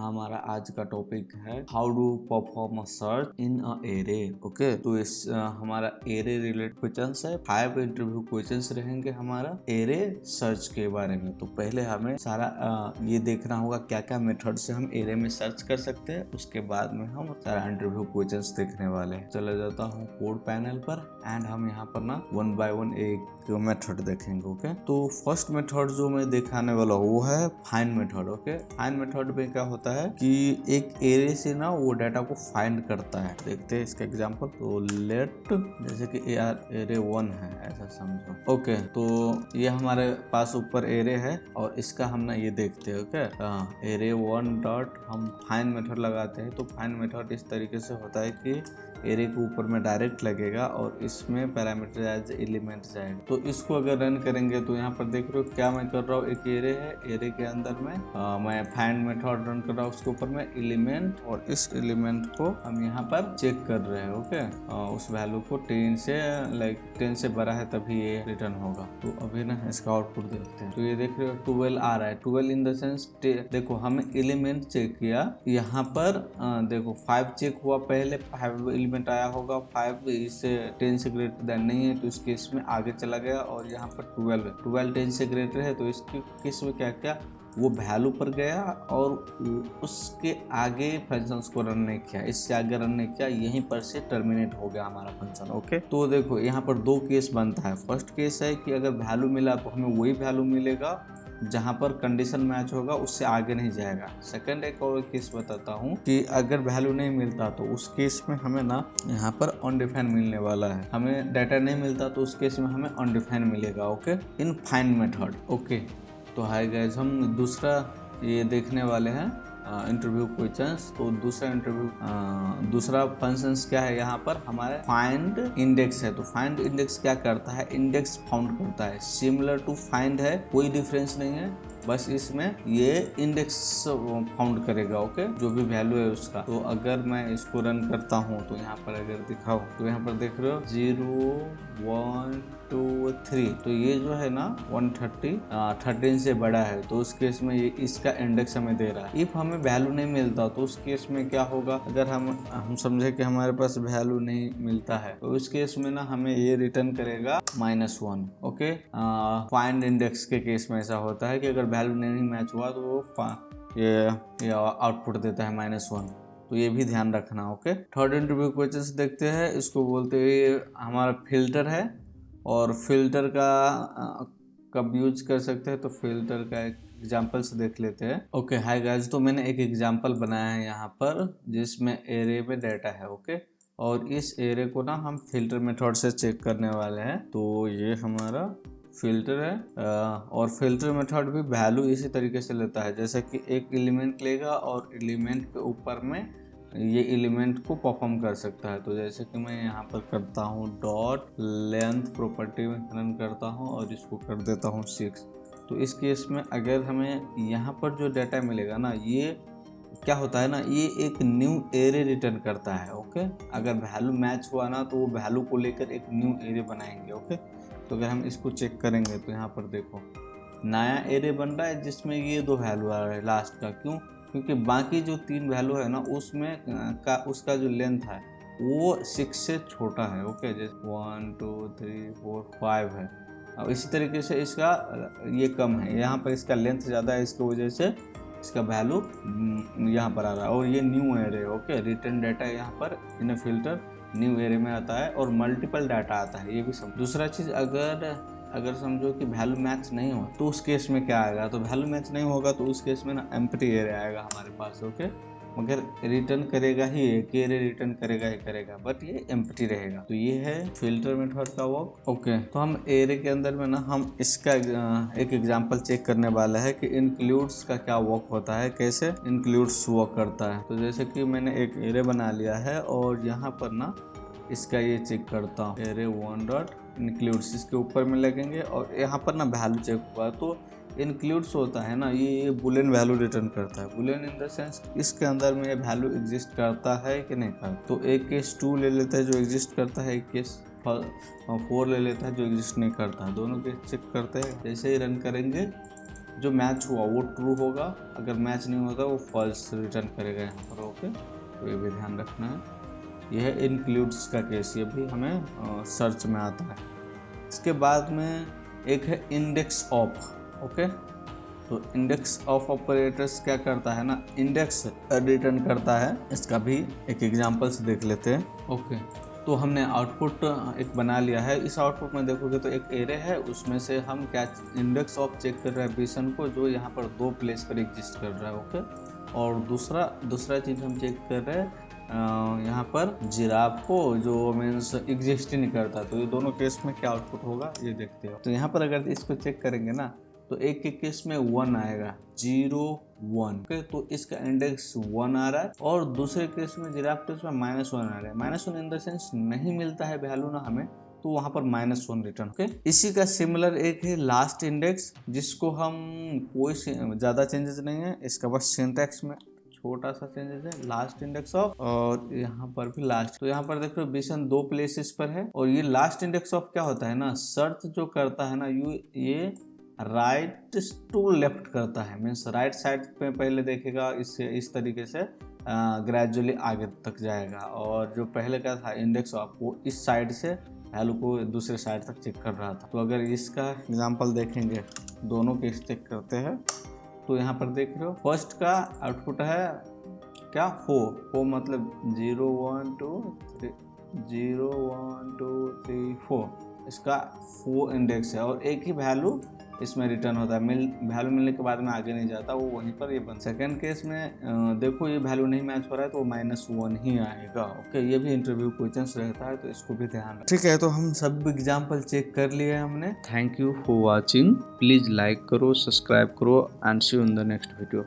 हमारा आज का टॉपिक है how do perform a search in a array. Okay, तो इस हमारा एरे रिलेटेड क्वेश्चंस है। 5 इंटरव्यू क्वेश्चंस रहेंगे हमारा एरे सर्च के बारे में। तो पहले हमें सारा ये देखना होगा क्या क्या मेथड से हम एरे में सर्च कर सकते हैं। उसके बाद में हम सारा इंटरव्यू क्वेश्चंस देखने वाले हैं। चला जाता हूँ कोड पैनल पर एंड हम यहाँ पर ना 1 बाय 1 एक मेथड देखेंगे। ओके, तो फर्स्ट मेथड जो मैं दिखाने वाला हूँ वो है find method. Okay, find method में क्या होता है कि एक एरे से ना वो डाटा को फाइंड करता है। देखते हैं इसका एग्जांपल। तो लेट जैसे कि एरे 1 है ऐसा समझो। ओके, तो ये हमारे पास ऊपर एरे है और इसका हम ना ये देखते हैं। ओके, एरे 1 डॉट हम फाइंड मेथड लगाते हैं। तो फाइंड मेथड इस तरीके से होता है कि एरे के ऊपर में डायरेक्ट लगेगा और इसमें पैरामीटराइज्ड एलिमेंट जाएगा। तो इसको अगर रन करेंगे तो यहाँ पर देख रहे हो क्या मैं कर रहा हूँ। एक एरे है, एरे के अंदर में मैं फाइंड मेथड रन कर रहा हूँ। उसके ऊपर में एलिमेंट और इस एलिमेंट को हम यहाँ पर चेक कर रहे हैं। ओके, उस वैल्यू को 10 से बड़ा है तभी ये रिटर्न होगा। तो अभी ना इसका आउटपुट देखते हैं। तो ये देख रहे हो 12 आ रहा है। 12 इन द सेंस देखो हमें एलिमेंट चेक किया यहाँ पर। देखो 5 चेक हुआ, पहले 5 एलिमेंट आया होगा। 5 इससे 10 से ग्रेटर देन नहीं है तो इस केस में आगे चला गया और यहाँ पर 12 10 से ग्रेटर है तो इस केस में क्या क्या वो वैल्यू पर गया और उसके आगे फंक्शंस को रन नहीं किया, इससे आगे रन नहीं किया, यहीं पर से टर्मिनेट हो गया हमारा फंक्शन। ओके, तो देखो यहाँ पर 2 केस बनता है। फर्स्ट केस है कि अगर वैल्यू मिला तो हमें वही वैल्यू मिलेगा जहां पर कंडीशन मैच होगा, उससे आगे नहीं जाएगा। सेकंड एक और केस बताता हूं कि अगर वैल्यू नहीं मिलता तो उस केस में हमें ना यहाँ पर अनडिफाइंड मिलने वाला है। हमें डाटा नहीं मिलता तो उस केस में हमें अनडिफाइंड मिलेगा। ओके, इन फाइंड मेथड। ओके, तो हाय गाइस, हम दूसरा ये देखने वाले हैं इंटरव्यू क्वेश्चंस। तो दूसरा फंक्शंस क्या है यहाँ पर हमारे फाइंड इंडेक्स है। तो फाइंड इंडेक्स क्या करता है, इंडेक्स फाउंड करता है। सिमिलर टू फाइंड है, कोई डिफरेंस नहीं है, बस इसमें ये इंडेक्स फाउंड करेगा। ओके, जो भी वैल्यू है उसका। तो अगर मैं इसको रन करता हूँ तो यहाँ पर अगर दिखाओ तो यहाँ पर देख रहे हो 0 1 2 3। तो ये जो है ना 130 13 से बड़ा है तो उस केस में ये इसका इंडेक्स हमें दे रहा है। इफ हमें वैल्यू नहीं मिलता तो उस केस में क्या होगा, अगर हम समझे कि हमारे पास वैल्यू नहीं मिलता है तो उस केस में ना हमें ये रिटर्न करेगा -1। ओके, फाइंड इंडेक्स के केस में ऐसा होता है कि अगर वैल्यू नहीं मैच हुआ तो वो ये आउटपुट देता है -1। तो ये भी ध्यान रखना। ओके, थर्ड इंटरव्यू क्वेश्चन देखते हैं। इसको बोलते हैं हमारा फिल्टर है और फिल्टर का कब यूज कर सकते हैं तो फिल्टर का एक एग्जाम्पल से देख लेते हैं। ओके हाय गाइस, तो मैंने एक एग्जाम्पल बनाया है यहाँ पर जिसमें एरे में डाटा है। ओके, और इस एरे को ना हम फिल्टर मेथड से चेक करने वाले हैं। तो ये हमारा फिल्टर है और फिल्टर मेथड भी वैल्यू इसी तरीके से लेता है जैसे कि एक एलिमेंट लेगा और एलिमेंट के ऊपर में ये एलिमेंट को परफॉर्म कर सकता है। तो जैसे कि मैं यहाँ पर करता हूँ डॉट लेंथ प्रॉपर्टी में रन करता हूँ और इसको कर देता हूँ 6। तो इस केस में अगर हमें यहाँ पर जो डाटा मिलेगा ना, ये क्या होता है ना, ये एक न्यू एरे रिटर्न करता है। ओके, अगर वैल्यू मैच हुआ ना तो वो वैल्यू को लेकर एक न्यू एरे बनाएंगे। ओके, तो अगर हम इसको चेक करेंगे तो यहाँ पर देखो नया एरे बन रहा है जिसमें ये 2 वैल्यू आ रहा है लास्ट का। क्यों? क्योंकि बाकी जो 3 वैल्यू है ना उसमें उसका जो लेंथ है वो 6 से छोटा है। ओके, जैसे 1 2 3 4 5 है और इसी तरीके से इसका ये कम है, यहाँ पर इसका लेंथ ज़्यादा है, इसकी वजह से इसका वैल्यू यहाँ पर आ रहा है और ये new array. Okay, return data यहाँ पर इन फिल्टर न्यू एरे में आता है और मल्टीपल डाटा आता है, ये भी समझो। दूसरा चीज़, अगर समझो कि वैल्यू मैच नहीं हो तो उस केस में क्या आएगा, तो वैल्यू मैच नहीं होगा तो उस केस में ना एम्प्टी एरे आएगा हमारे पास। ओके, मगर रिटर्न करेगा ही, एक एरे रिटर्न करेगा ही करेगा, बट ये एम्प्टी रहेगा। तो ये है फिल्टर मेथड का वर्क। ओके, तो हम एरे के अंदर में ना हम इसका एक एग्जांपल चेक करने वाला है कि इंक्लूड्स का क्या वर्क होता है, कैसे इंक्लूड्स वर्क करता है। तो जैसे कि मैंने एक एरे बना लिया है और यहाँ पर ना इसका ये चेक करता हूँ, एरे 1 डॉट इंक्लूड्स, इसके ऊपर में लगेंगे और यहाँ पर ना वैल्यू चेक हुआ तो इंक्लूड्स होता है ना, ये बुलियन वैल्यू रिटर्न करता है। बुलियन इन द सेंस इसके अंदर में वैल्यू एग्जिस्ट करता है कि नहीं करता। तो एक केस 2 ले लेता है जो एग्जिस्ट करता है, एक केस 4 ले लेता है जो एग्जिस्ट नहीं करता है। दोनों केस चेक करते हैं। जैसे ही रन करेंगे जो मैच हुआ वो ट्रू होगा, अगर मैच नहीं होता वो फॉल्स रिटर्न करेगा यहाँ पर। ओके, तो ये भी ध्यान रखना है। यह है इंक्लूड्स का केस, ये भी हमें सर्च में आता है। इसके बाद में एक है इंडेक्स ऑफ। ओके, तो इंडेक्स ऑफ ऑपरेटर्स क्या करता है ना, इंडेक्स रिटर्न करता है। इसका भी एक एग्जांपल से देख लेते हैं। ओके, तो हमने आउटपुट एक बना लिया है। इस आउटपुट में देखोगे तो एक एरे है, उसमें से हम क्या इंडेक्स ऑफ चेक कर रहे हैं बिसन को, जो यहाँ पर 2 प्लेस पर एग्जिस्ट कर रहा है। ओके, और दूसरा चीज़ हम चेक कर रहे हैं यहाँ पर जिराफ को, जो मीन्स एग्जिस्ट ही नहीं करता। तो ये दोनों केस में क्या आउटपुट होगा ये देखते हो। तो यहाँ पर अगर इसको चेक करेंगे ना, तो एक के केस में 1 आएगा, 0 1। ओके, तो इसका इंडेक्स 1 आ रहा है, और दूसरे केस में जिराफ केस में -1 आ रहा है। -1 इन द सेंस नहीं मिलता है वैल्यू ना हमें, तो वहां पर -1 रिटर्न। ओके, इसी का सिमिलर एक है लास्ट इंडेक्स, जिसको हम कोई ज्यादा चेंजेस नहीं है, इसका बस सिंटैक्स में छोटा सा चेंजेस है, लास्ट इंडेक्स ऑफ, और यहाँ पर भी लास्ट। तो यहाँ पर देख रहे हो बिसन 2 प्लेसेस पर है, और ये लास्ट इंडेक्स ऑफ क्या होता है ना, सर्च जो करता है ना ये राइट टू लेफ्ट करता है। मीन्स राइट साइड पे पहले देखेगा, इससे इस तरीके से ग्रेजुअली आगे तक जाएगा, और जो पहले का था इंडेक्स ऑफ वो इस साइड से वैल्यू को दूसरे साइड तक चेक कर रहा था। तो अगर इसका एग्जांपल देखेंगे, दोनों के चेक करते हैं, तो यहाँ पर देख रहे हो फर्स्ट का आउटपुट है क्या 4 मतलब 0 1 2 3 0 1 2 3 4, इसका 4 इंडेक्स है, और एक ही वैल्यू इसमें रिटर्न होता है। वैल्यू मिलने के बाद में आगे नहीं जाता, वो वहीं पर ये बन। सेकंड केस में देखो ये वैल्यू नहीं मैच हो रहा है, तो -1 ही आएगा। ओके, ये भी इंटरव्यू क्वेश्चंस रहता है, तो इसको भी ध्यान रखना। ठीक है, तो हम सब एग्जांपल चेक कर लिए हमने। Thank you for watching. Please like करो, सब्सक्राइब करो, and see you in the next video.